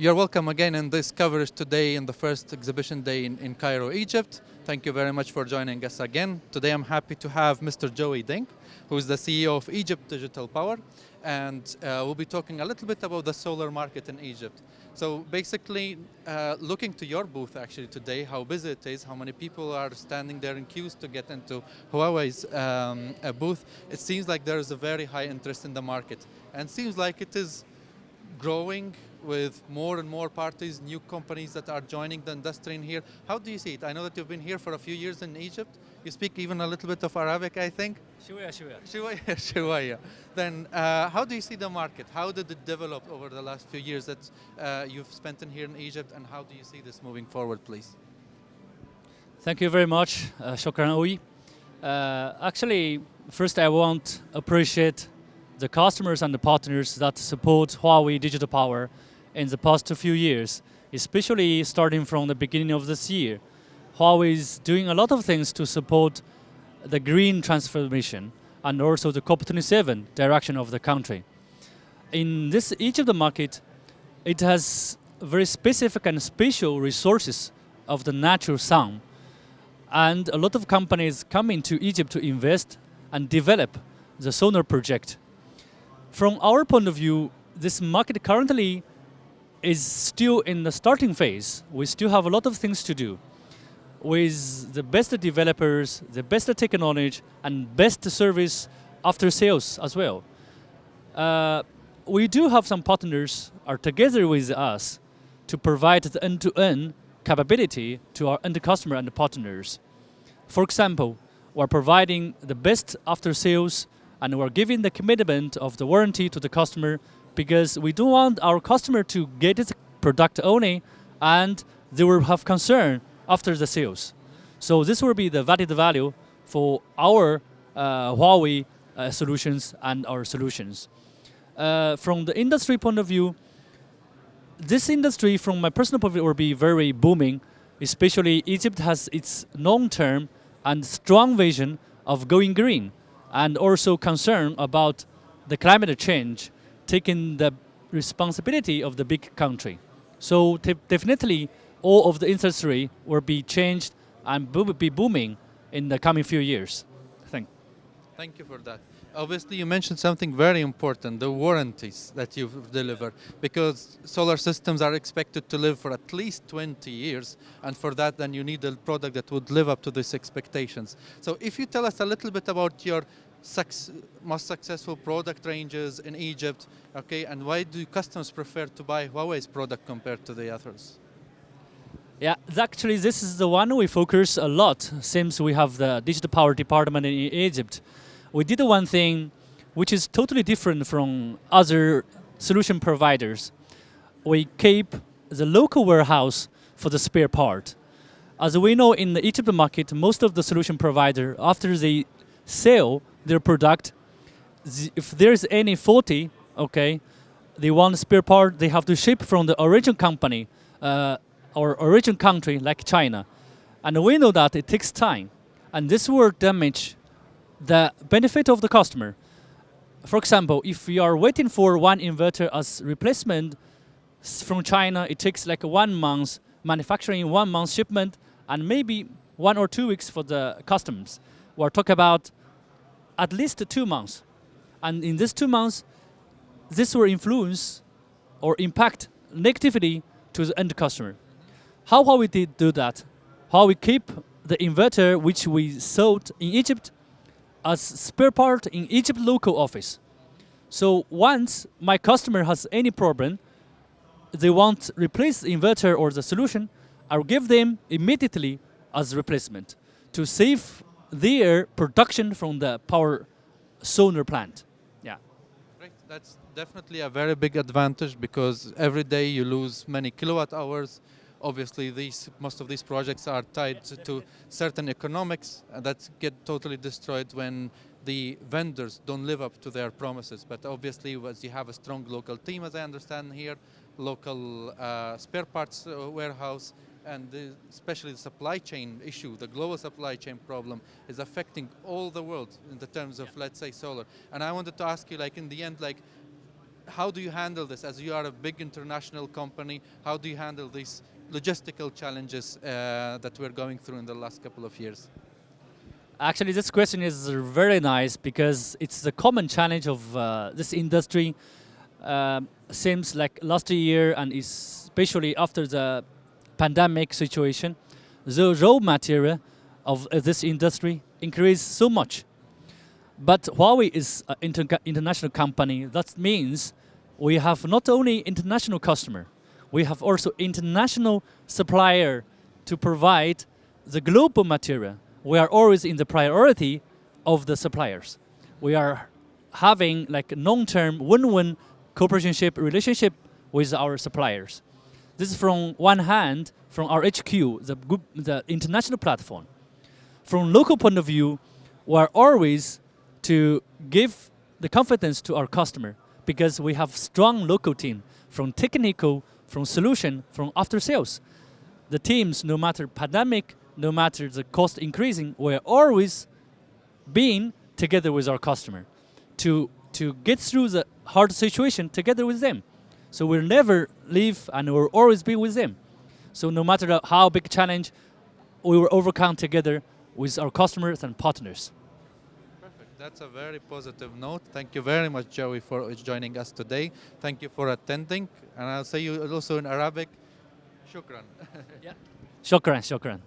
You're welcome again in this coverage today in the first exhibition day in Cairo, Egypt. Thank you very much for joining us again. Today I'm happy to have Mr. Joey Dink, who is the CEO of Egypt Digital Power, and we'll be talking a little bit about the solar market in Egypt. So basically, looking to your booth actually today, how busy it is, how many people are standing there in queues to get into Huawei's booth, it seems like there is a very high interest in the market, and seems like it is growing with more and more parties, new companies that are joining the industry in here. How do you see it? I know that you've been here for a few years in Egypt. You speak even a little bit of Arabic, I think. شوية شوية. شوية شوية. Then how do you see the market? How did it develop over the last few years that you've spent in here in Egypt, and how do you see this moving forward, please? Thank you very much, شكرا قوي. Actually, first I want to appreciate the customers and the partners that support Huawei Digital Power in the past few years, especially starting from the beginning of this year. Huawei is doing a lot of things to support the green transformation and also the COP27 direction of the country. In this Egypt market, it has very specific and special resources of the natural sun. And a lot of companies come into Egypt to invest and develop the solar project. From our point of view, this market currently is still in the starting phase. We still have a lot of things to do with the best developers, the best technology, and best service after sales as well. We do have some partners are together with us to provide the end-to-end capability to our end customer and partners. For example, we're providing the best after sales, and we're giving the commitment of the warranty to the customer, because we don't want our customer to get his product only and they will have concern after the sales. So this will be the added value for our Huawei solutions and our solutions. From the industry point of view, this industry, from my personal point of view, will be very booming. Especially Egypt has its long-term and strong vision of going green, and also concern about the climate change, taking the responsibility of the big country. So definitely all of the industry will be changed and be booming in the coming few years. Thank you for that. Obviously, you mentioned something very important, the warranties that you've delivered, because solar systems are expected to live for at least 20 years, and for that, then you need a product that would live up to these expectations. So if you tell us a little bit about your most successful product ranges in Egypt, okay, and why do customers prefer to buy Huawei's product compared to the others? Yeah, actually this is the one we focus a lot since we have the digital power department in Egypt. We did one thing which is totally different from other solution providers. We keep the local warehouse for the spare part. As we know, in the Egypt market, most of the solution provider, after they sell their product, if there's any faulty, okay, they want a spare part, they have to ship from the origin company or origin country like China. And we know that it takes time, and this will damage the benefit of the customer. For example, if you are waiting for one inverter as replacement from China, it takes like 1 month manufacturing, 1 month shipment, and maybe 1 or 2 weeks for the customs. We're talking about at least 2 months. And in these 2 months, this will influence or impact negatively to the end customer. How we did do that? How we keep the inverter which we sold in Egypt as spare part in Egypt local office. So once my customer has any problem, they want to replace the inverter or the solution, I'll give them immediately as replacement to save their production from the power solar plant. Yeah. Great. That's definitely a very big advantage, because every day you lose many kilowatt hours. Obviously, most of these projects are tied to certain economics that get totally destroyed when the vendors don't live up to their promises. But obviously, as you have a strong local team, as I understand here, local spare parts warehouse, and especially the supply chain issue, the global supply chain problem is affecting all the world in the terms of, let's say, solar. And I wanted to ask you, like, in the end, like, how do you handle this as you are a big international company? How do you handle these logistical challenges that we're going through in the last couple of years? Actually, this question is very nice because it's the common challenge of this industry. Seems like last year and especially after the pandemic situation, the raw material of this industry increased so much. But Huawei is an international company. That means we have not only international customer, we have also international supplier to provide the global material. We are always in the priority of the suppliers. We are having like a long-term win-win cooperation relationship with our suppliers. This is from one hand, from our HQ, the international platform. From local point of view, we are always to give the confidence to our customer because we have strong local team from technical, from solution, from after sales. The teams, no matter pandemic, no matter the cost increasing, we're always being together with our customer to get through the hard situation together with them. So we'll never leave and we'll always be with them. So no matter how big challenge, we will overcome together with our customers and partners. Perfect. That's a very positive note. Thank you very much, Joey, for joining us today. Thank you for attending. And I'll say you also in Arabic, shukran. Yeah. Shukran, shukran.